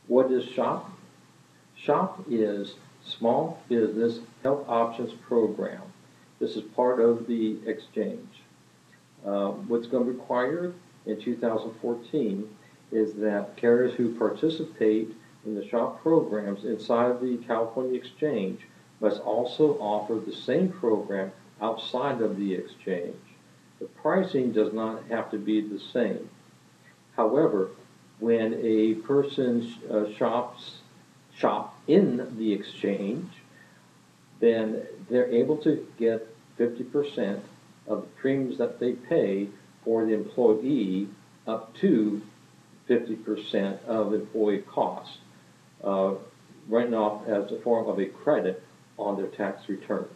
What is SHOP? SHOP is Small Business Health Options Program. This is part of the exchange. What's going to be required in 2014 is that carriers who participate in the SHOP programs inside of the California Exchange must also offer the same program outside of the exchange. The pricing does not have to be the same. However, when a person shop in the exchange, then they're able to get 50% of the premiums that they pay for the employee up to 50% of employee costs, written off as a form of a credit on their tax return.